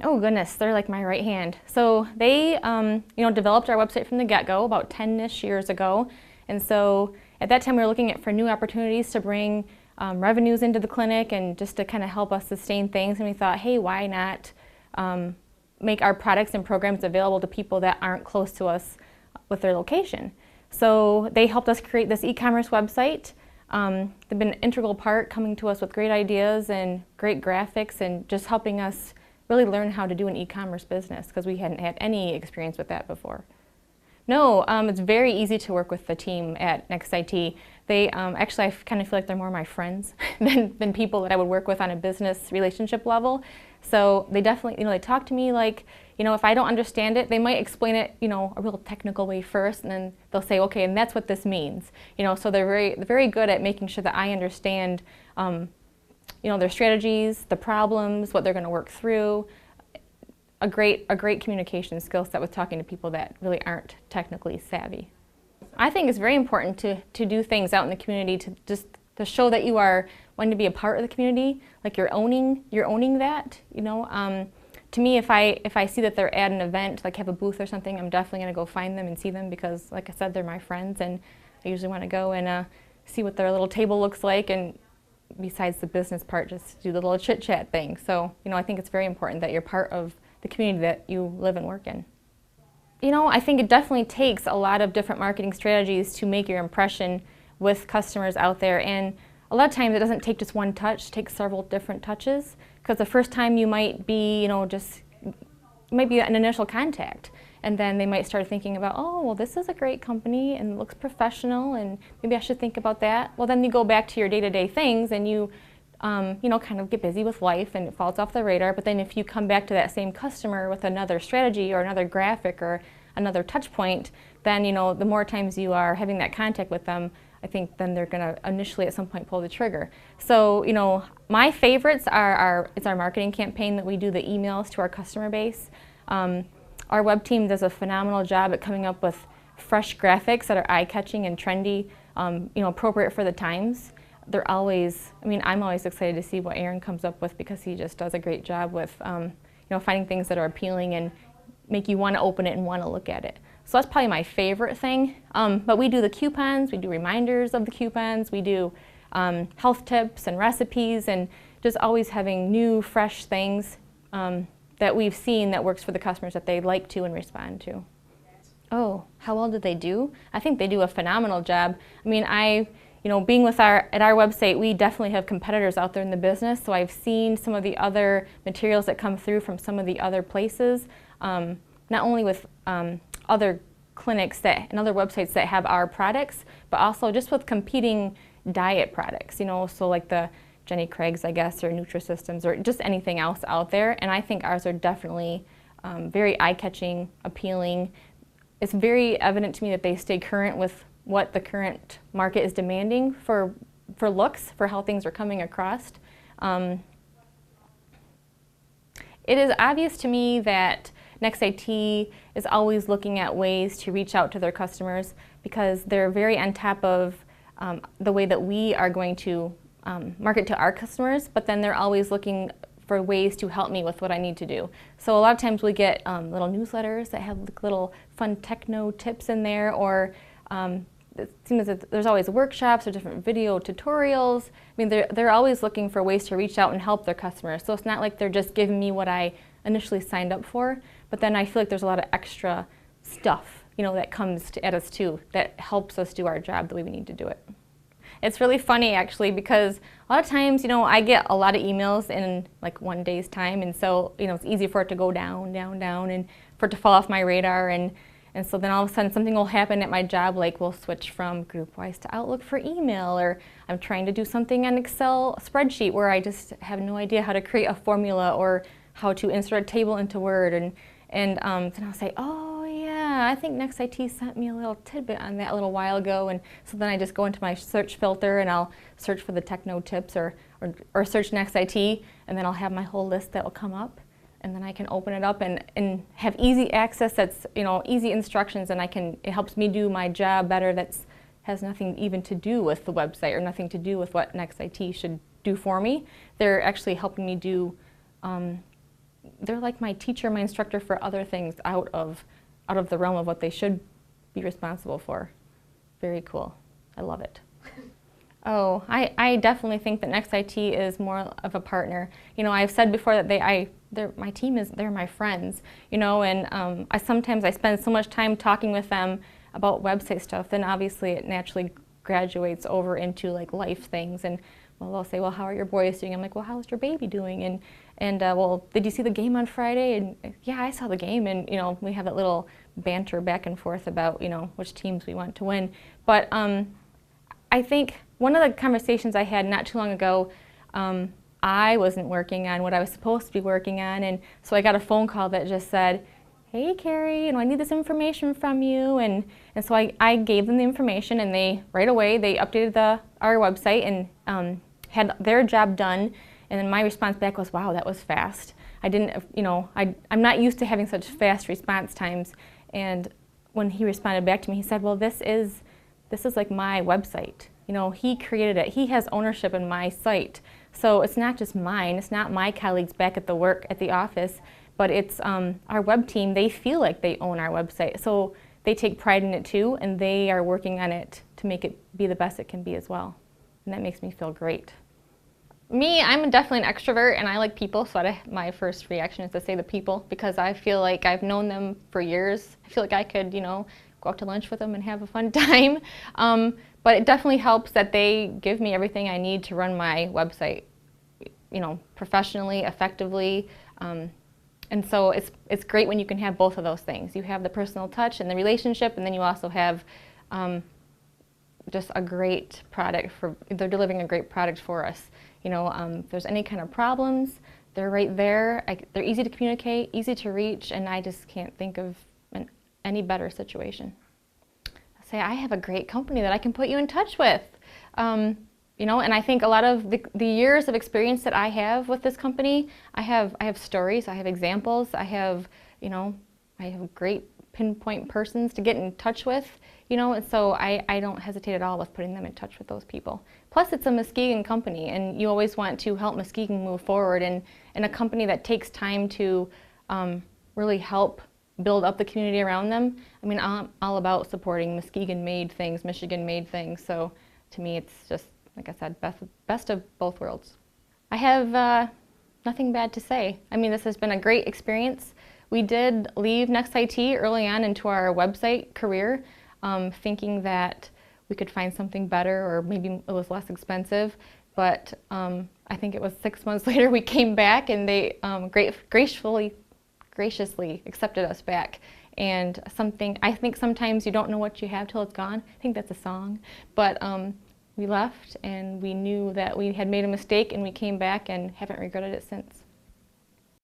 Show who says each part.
Speaker 1: Oh goodness, they're like my right hand. So they, developed our website from the get-go about 10-ish years ago. And so at that time we were looking for new opportunities to bring revenues into the clinic and just to kind of help us sustain things. And we thought, hey, why not make our products and programs available to people that aren't close to us with their location. So they helped us create this e-commerce website. They've been an integral part, coming to us with great ideas and great graphics and just helping us really learn how to do an e-commerce business because we hadn't had any experience with that before. No, it's very easy to work with the team at NextIT. They actually, I kind of feel like they're more my friends than people that I would work with on a business relationship level. So they definitely, they talk to me like, if I don't understand it, they might explain it, a real technical way first, and then they'll say, okay, and that's what this means. So they're very good at making sure that I understand, their strategies, the problems, what they're going to work through. A great communication skill set with talking to people that really aren't technically savvy. I think it's very important to do things out in the community to show that you are wanting to be a part of the community, like you're owning that. To me, if I see that they're at an event, like have a booth or something, I'm definitely going to go find them and see them because, like I said, they're my friends, and I usually want to go and see what their little table looks like, and besides the business part, just do the little chit-chat thing. So, I think it's very important that you're part of the community that you live and work in. I think it definitely takes a lot of different marketing strategies to make your impression with customers out there, and a lot of times it doesn't take just one touch, it takes several different touches, because the first time you might be, might be an initial contact, and then they might start thinking about, oh, well, this is a great company and it looks professional and maybe I should think about that. Well, then you go back to your day-to-day things and you kind of get busy with life and it falls off the radar. But then if you come back to that same customer with another strategy or another graphic or another touch point, then the more times you are having that contact with them, I think then they're going to initially at some point pull the trigger. So my favorites are our marketing campaign that we do, the emails to our customer base. Our web team does a phenomenal job at coming up with fresh graphics that are eye-catching and trendy, appropriate for the times. They're always, I'm always excited to see what Aaron comes up with because he just does a great job with, finding things that are appealing and make you want to open it and want to look at it. So that's probably my favorite thing. But we do the coupons, we do reminders of the coupons, we do health tips and recipes, and just always having new, fresh things that we've seen that works for the customers that they like to and respond to. Oh, how well did they do? I think they do a phenomenal job. Being at our website, we definitely have competitors out there in the business, so I've seen some of the other materials that come through from some of the other places, not only with other clinics and other websites that have our products, but also just with competing diet products, so like the Jenny Craig's, I guess, or Nutrisystems, or just anything else out there. And I think ours are definitely very eye-catching, appealing. It's very evident to me that they stay current with what the current market is demanding for looks, for how things are coming across. It is obvious to me that NextIT is always looking at ways to reach out to their customers because they're very on top of the way that we are going to market to our customers, but then they're always looking for ways to help me with what I need to do. So a lot of times we get little newsletters that have little fun techno tips in there, or it seems that there's always workshops or different video tutorials. They're always looking for ways to reach out and help their customers. So it's not like they're just giving me what I initially signed up for, but then I feel like there's a lot of extra stuff, that comes at us too, that helps us do our job the way we need to do it. It's really funny actually because a lot of times, I get a lot of emails in like one day's time, and so, it's easy for it to go down, down, down, and for it to fall off my radar, and so then all of a sudden something will happen at my job, like we'll switch from GroupWise to Outlook for email, or I'm trying to do something on Excel spreadsheet where I just have no idea how to create a formula or how to insert a table into Word, and then I'll say, oh yeah, I think NextIT sent me a little tidbit on that a little while ago, and so then I just go into my search filter and I'll search for the techno tips or search NextIT, and then I'll have my whole list that will come up, and then I can open it up and have easy access. That's easy instructions, and it helps me do my job better. Has nothing even to do with the website or nothing to do with what NextIT should do for me. They're actually helping me do they're like my teacher, my instructor for other things out of the realm of what they should be responsible for. Very cool. I love it. Oh, I definitely think that Next IT is more of a partner. You know, I've said before that my team they're my friends, you know, and sometimes I spend so much time talking with them about website stuff, then obviously it naturally graduates over into like life things. And well, they'll say, well, how are your boys doing? I'm like, well, how's your baby doing? And well, did you see the game on Friday? And yeah, I saw the game. And, you know, we have that little banter back and forth about, you know, which teams we want to win. But I think one of the conversations I had not too long ago, I wasn't working on what I was supposed to be working on, and so I got a phone call that just said, hey Carrie, I need this information from you, and so I gave them the information, and they right away they updated our website and had their job done, and then my response back was, wow, that was fast. I didn't, you know, I'm not used to having such fast response times, and when he responded back to me, he said, well, this is like my website. You know, he created it. He has ownership in my site. So it's not just mine. It's not my colleagues back at the office, but it's our web team. They feel like they own our website. So they take pride in it too, and they are working on it to make it be the best it can be as well. And that makes me feel great. Me, I'm definitely an extrovert, and I like people, so my first reaction is to say the people, because I feel like I've known them for years. I feel like I could, you know, go out to lunch with them and have a fun time. But it definitely helps that they give me everything I need to run my website, you know, professionally, effectively. And so it's great when you can have both of those things. You have the personal touch and the relationship, and then you also have just a great product they're delivering a great product for us. You know, if there's any kind of problems, they're right there. They're easy to communicate, easy to reach, and I just can't think of any better situation. Say, I have a great company that I can put you in touch with. You know, and I think a lot of the years of experience that I have with this company, I have stories, I have examples, I have great pinpoint persons to get in touch with, you know, and so I don't hesitate at all with putting them in touch with those people. Plus, it's a Muskegon company, and you always want to help Muskegon move forward, and a company that takes time to really help build up the community around them. I mean, I'm all about supporting Muskegon-made things, Michigan-made things, so to me it's just, like I said, best of both worlds. I have nothing bad to say. I mean, this has been a great experience. We did leave Next IT early on into our website career, thinking that we could find something better or maybe it was less expensive, but I think it was 6 months later we came back, and they graciously accepted us back. And I think sometimes you don't know what you have till it's gone. I think that's a song. But we left, and we knew that we had made a mistake, and we came back and haven't regretted it since.